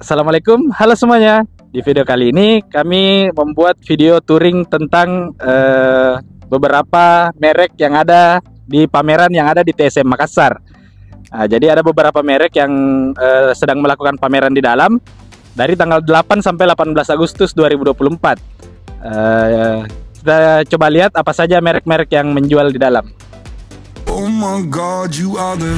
Assalamualaikum, halo semuanya. Di video kali ini kami membuat video touring tentang beberapa merek yang ada di pameran yang ada di TSM Makassar. Nah, jadi ada beberapa merek yang sedang melakukan pameran di dalam dari tanggal 8 sampai 18 Agustus 2024. Kita coba lihat apa saja merek-merek yang menjual di dalam. Oh my God, you are the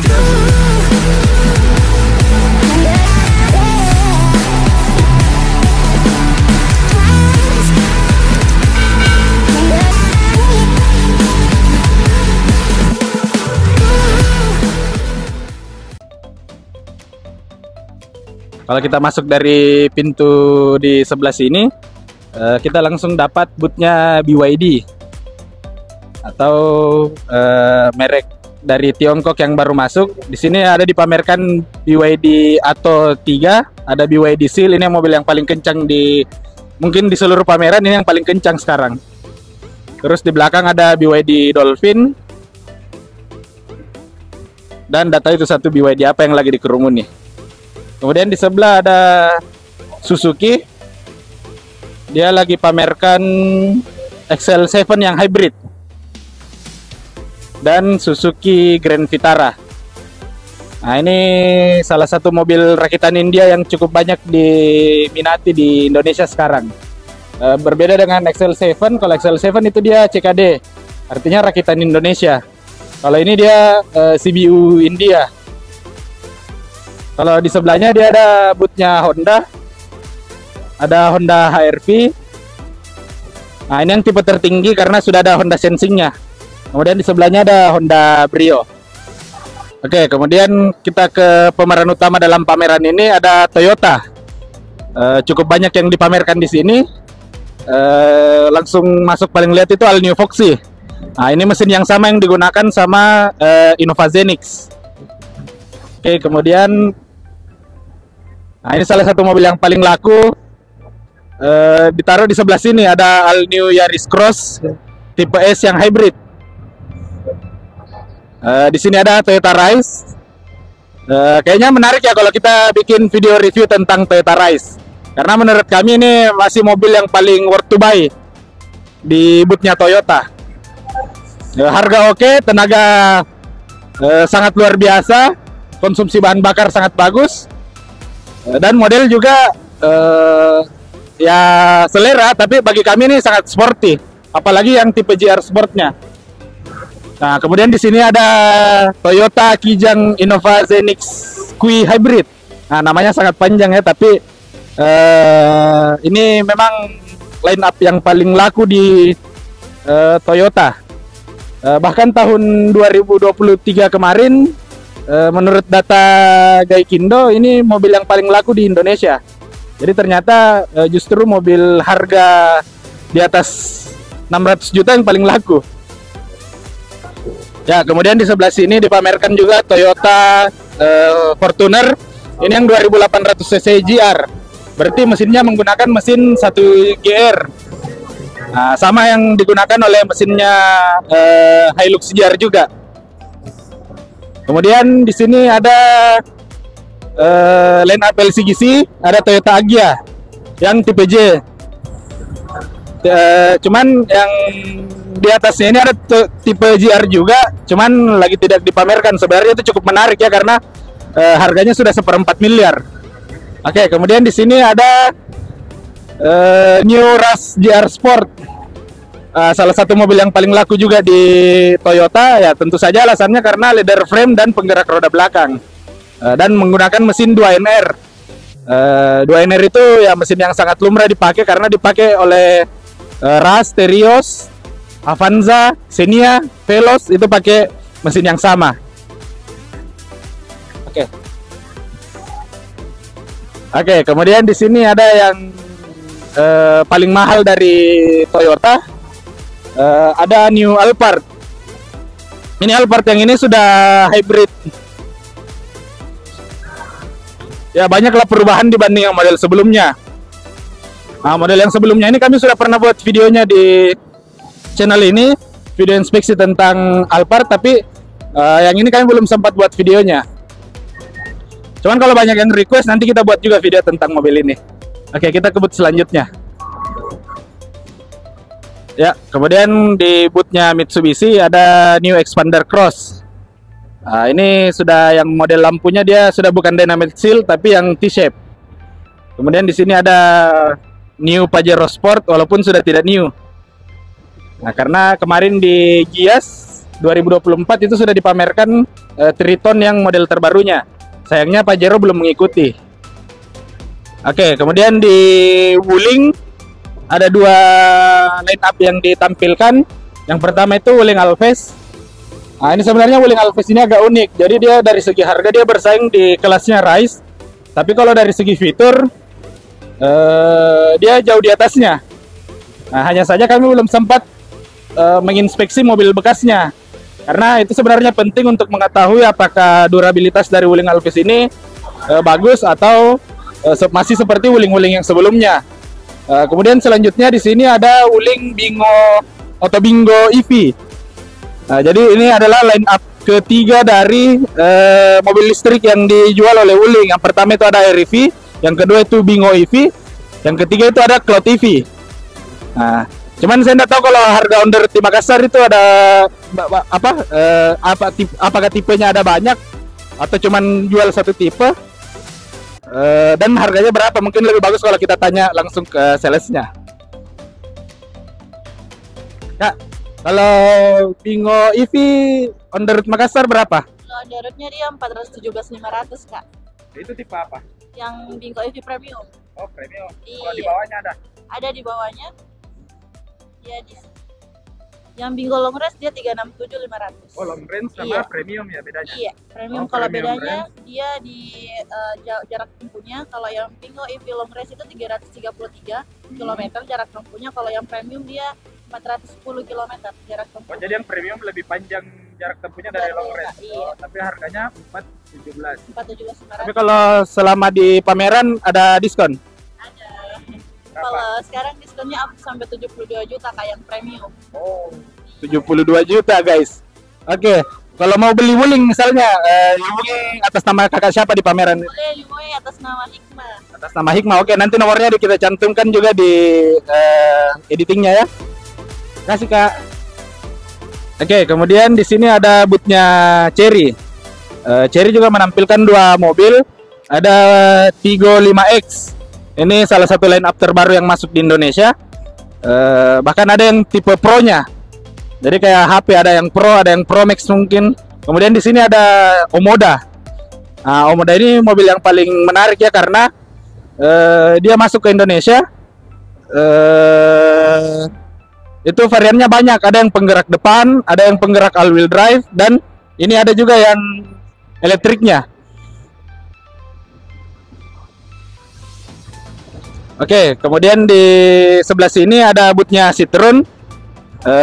Kalau kita masuk dari pintu di sebelah sini, kita langsung dapat bootnya BYD atau merek dari Tiongkok yang baru masuk. Di sini ada dipamerkan BYD Atto 3, ada BYD Seal. Ini mobil yang paling kencang mungkin di seluruh pameran, ini yang paling kencang sekarang. Terus di belakang ada BYD Dolphin, dan data itu satu BYD apa yang lagi dikerumun nih. Kemudian di sebelah ada Suzuki. Dia lagi pamerkan XL7 yang hybrid dan Suzuki Grand Vitara. Nah, ini salah satu mobil rakitan India yang cukup banyak diminati di Indonesia sekarang. Berbeda dengan XL7, kalau XL7 itu dia CKD, artinya rakitan Indonesia. Kalau ini dia CBU India. Kalau di sebelahnya dia ada bootnya Honda, ada Honda HR-V. Nah, ini yang tipe tertinggi karena sudah ada Honda Sensing-nya. Kemudian di sebelahnya ada Honda Brio. Oke, kemudian kita ke pemeran utama dalam pameran ini ada Toyota. Cukup banyak yang dipamerkan di sini. Langsung masuk paling lihat itu All New Foxy. Nah, ini mesin yang sama yang digunakan sama Innova Zenix. Oke, kemudian ini salah satu mobil yang paling laku. Ditaruh di sebelah sini ada All New Yaris Cross tipe S yang hybrid. Di sini ada Toyota Rise. Kayaknya menarik ya kalau kita bikin video review tentang Toyota Rise, karena menurut kami ini masih mobil yang paling worth to buy di bootnya Toyota. Harga oke, tenaga sangat luar biasa, konsumsi bahan bakar sangat bagus, dan model juga ya selera, tapi bagi kami ini sangat sporty, apalagi yang tipe GR Sportnya. Nah, kemudian di sini ada Toyota Kijang Innova Zenix Qi Hybrid. Nah, namanya sangat panjang ya, tapi ini memang line up yang paling laku di Toyota. Bahkan tahun 2023 kemarin, menurut data Gaikindo, ini mobil yang paling laku di Indonesia. Jadi ternyata justru mobil harga di atas 600 juta yang paling laku. Ya, kemudian di sebelah sini dipamerkan juga Toyota Fortuner. Ini yang 2800 cc GR. Berarti mesinnya menggunakan mesin 1 GR. Nah, sama yang digunakan oleh mesinnya Hilux GR juga. Kemudian di sini ada line up LCGC, ada Toyota Agya yang tipe J. Cuman yang di atasnya ini ada tipe GR juga, cuman lagi tidak dipamerkan. Sebenarnya itu cukup menarik ya, karena harganya sudah 1/4 miliar. Oke, kemudian di sini ada New Rush GR Sport. Salah satu mobil yang paling laku juga di Toyota, ya tentu saja alasannya karena leather frame dan penggerak roda belakang, dan menggunakan mesin 2NR. 2NR itu ya mesin yang sangat lumrah dipakai, karena dipakai oleh Rush, Terios, Avanza, Xenia, Veloz, itu pakai mesin yang sama. Oke, kemudian di sini ada yang paling mahal dari Toyota. Ada New Alphard. Ini Alphard yang ini sudah hybrid. Ya, banyaklah perubahan dibanding yang model sebelumnya. Nah, model yang sebelumnya ini kami sudah pernah buat videonya di channel ini, video inspeksi tentang Alphard, tapi yang ini kami belum sempat buat videonya. Cuman kalau banyak yang request, nanti kita buat juga video tentang mobil ini. Oke, kita ke booth selanjutnya. Ya, kemudian di boothnya Mitsubishi ada New Expander Cross. Nah, ini sudah yang model lampunya dia sudah bukan dynamic shield tapi yang T-shape. Kemudian di sini ada New Pajero Sport walaupun sudah tidak new. Nah, karena kemarin di Gias 2024 itu sudah dipamerkan Triton yang model terbarunya. Sayangnya Pajero belum mengikuti. Oke, kemudian di Wuling ada dua line up yang ditampilkan. Yang pertama itu Wuling Alves. Nah, ini sebenarnya Wuling Alves ini agak unik. Jadi dia dari segi harga dia bersaing di kelasnya Rise. Tapi kalau dari segi fitur dia jauh di atasnya. Nah, hanya saja kami belum sempat menginspeksi mobil bekasnya. Karena itu sebenarnya penting untuk mengetahui apakah durabilitas dari Wuling Alves ini bagus atau masih seperti Wuling-Wuling yang sebelumnya. Kemudian selanjutnya di sini ada Wuling Bingo atau Bingo EV. Nah, jadi ini adalah line up ketiga dari mobil listrik yang dijual oleh Wuling. Yang pertama itu ada Air EV, yang kedua itu Bingo EV, yang ketiga itu ada Cloud EV. Nah, cuman saya tidak tahu kalau harga on the road di Makassar itu ada apakah tipenya ada banyak atau cuman jual satu tipe. Dan harganya berapa? Mungkin lebih bagus kalau kita tanya langsung ke salesnya. Kak, kalau Bingo EV on the road Makassar berapa? Kalau on the roadnya dia 417.500 Kak. Itu tipe apa? Yang Bingo EV Premium. Oh, premium. Iya. Kalau di bawahnya ada? Ada di bawahnya. Ya di. Yang Bingo Long Range dia 367.500. Oh, long range sama Iya. premium ya bedanya? Iya, premium. Oh, Kalau premium bedanya dia di jarak tempuhnya. Kalau yang Bingo EV Long Range itu 333 km jarak tempuhnya. Kalau yang premium dia 410 km jarak tempuh. Oh, jadi yang premium lebih panjang jarak tempuhnya dari long range. Iya. Tapi harganya 417. 417.500. Tapi kalau selama di pameran ada diskon? Ada. Kalau sekarang diskonnya up sampai 72 juta kayak yang premium. Oh, 72 juta guys. Oke, kalau mau beli Wuling misalnya, hubungi atas nama kakak siapa di pameran? Boleh hubungi atas nama Hikmah. Atas nama Hikmah. Oke, nanti nomornya kita cantumkan juga di editingnya ya. Kasih Kak. Oke, kemudian di sini ada boothnya Chery. Chery juga menampilkan dua mobil. Ada Tigo 5X. Ini salah satu line up terbaru yang masuk di Indonesia. Bahkan ada yang tipe Pro-nya. Jadi kayak HP ada yang Pro, ada yang Pro Max mungkin. Kemudian di sini ada Omoda. Nah, Omoda ini mobil yang paling menarik ya karena dia masuk ke Indonesia. Itu variannya banyak. Ada yang penggerak depan, ada yang penggerak all wheel drive, dan ini ada juga yang elektriknya. Oke, kemudian di sebelah sini ada boothnya Citroen.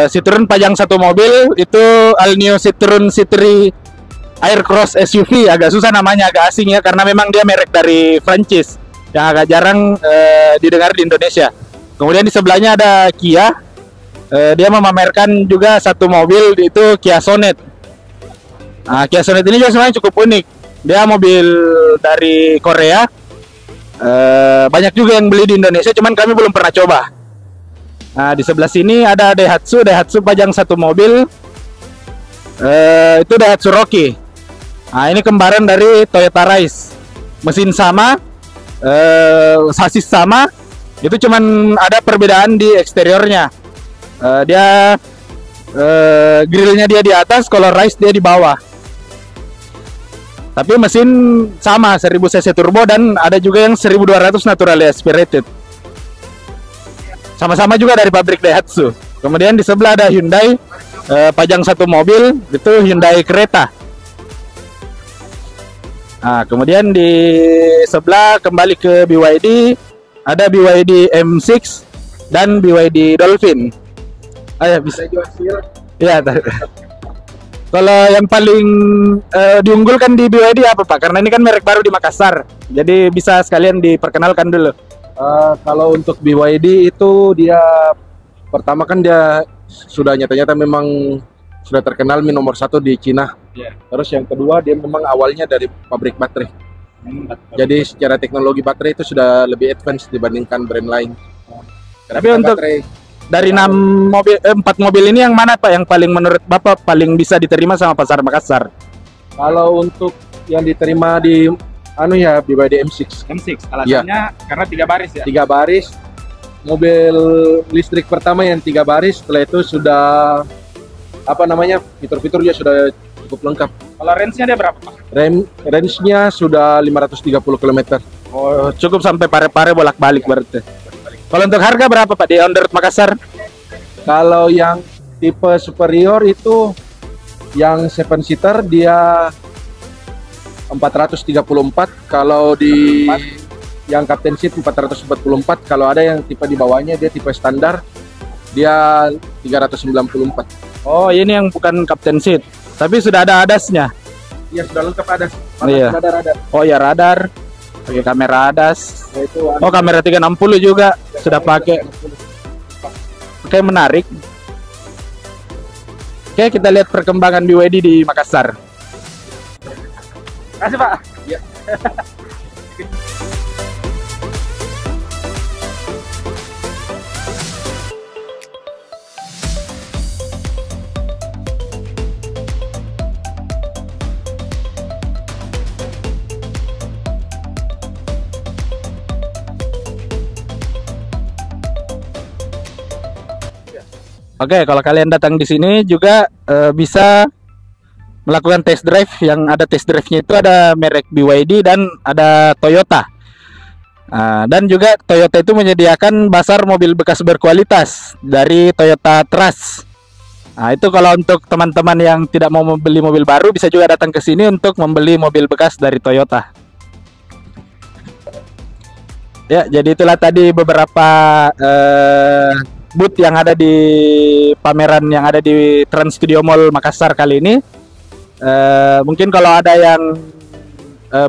Citroen pajang satu mobil, itu All New Citroen C3 Aircross SUV. Agak susah namanya, agak asing ya, karena memang dia merek dari Prancis yang agak jarang didengar di Indonesia. Kemudian di sebelahnya ada Kia. Dia memamerkan juga satu mobil, itu Kia Sonet. Nah, Kia Sonet ini juga sebenarnya cukup unik. Dia mobil dari Korea. Banyak juga yang beli di Indonesia, cuman kami belum pernah coba. Nah, di sebelah sini ada Daihatsu. Daihatsu pajang satu mobil. Itu Daihatsu Rocky. Nah, ini kembaran dari Toyota Rise. Mesin sama, sasis sama. Itu cuman ada perbedaan di eksteriornya. Dia grillnya dia di atas, kalau Rise dia di bawah. Tapi mesin sama 1000 cc turbo dan ada juga yang 1200 naturally aspirated. Sama-sama juga dari pabrik Daihatsu. Kemudian di sebelah ada Hyundai, pajang satu mobil, itu Hyundai Creta. Nah, kemudian di sebelah kembali ke BYD, ada BYD M6 dan BYD Dolphin. Ayo bisa jual. Ya. Kalau yang paling diunggulkan di BYD apa Pak? Karena ini kan merek baru di Makassar, jadi bisa sekalian diperkenalkan dulu. Kalau untuk BYD itu dia pertama kan dia sudah nyata-nyata memang sudah terkenal nomor satu di Cina. Yeah. Terus yang kedua dia memang awalnya dari pabrik baterai. Jadi secara teknologi baterai itu sudah lebih advance dibandingkan brand lain. Tapi untuk dari 4 mobil ini yang mana Pak yang paling menurut Bapak paling bisa diterima sama pasar Makassar? Kalau untuk yang diterima di BYD M6 M6, alasannya karena 3 baris ya? 3 baris, mobil listrik pertama yang 3 baris, setelah itu sudah fitur-fiturnya sudah cukup lengkap. Kalau range-nya dia berapa Pak? Range-nya sudah 530 km. Oh, cukup sampai Pare-Pare bolak-balik berarti. Kalau untuk harga berapa Pak di on the road Makassar? Kalau yang tipe superior itu yang 7 seater dia 434, kalau di yang captain seat 444, kalau ada yang tipe di bawahnya dia tipe standar dia 394. Oh, ini yang bukan captain seat, tapi sudah ada ADAS-nya. Iya, sudah lengkap ADAS. Iya. Radar. Oh ya, radar. Pakai kamera ADAS. Nah, itu Oh, kamera 360 juga sudah pakai. Oke, menarik. Oke, kita lihat perkembangan BYD di Makassar. Terima kasih Pak. Ya. Oke, kalau kalian datang di sini juga bisa melakukan test drive. Yang ada test drive-nya itu ada merek BYD dan ada Toyota. Dan juga Toyota itu menyediakan bazar mobil bekas berkualitas dari Toyota Trust. Nah, itu kalau untuk teman-teman yang tidak mau membeli mobil baru bisa juga datang ke sini untuk membeli mobil bekas dari Toyota. Ya, jadi itulah tadi beberapa booth yang ada di pameran yang ada di Trans Studio Mall Makassar kali ini. Mungkin kalau ada yang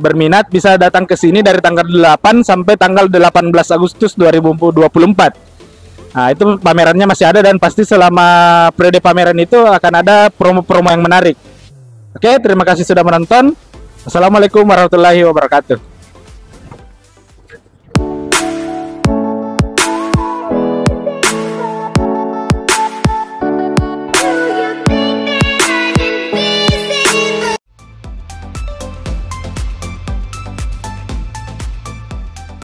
berminat bisa datang ke sini dari tanggal 8 sampai tanggal 18 Agustus 2024. Nah, itu pamerannya masih ada dan pasti selama periode pameran itu akan ada promo-promo yang menarik. Oke, terima kasih sudah menonton. Assalamualaikum warahmatullahi wabarakatuh.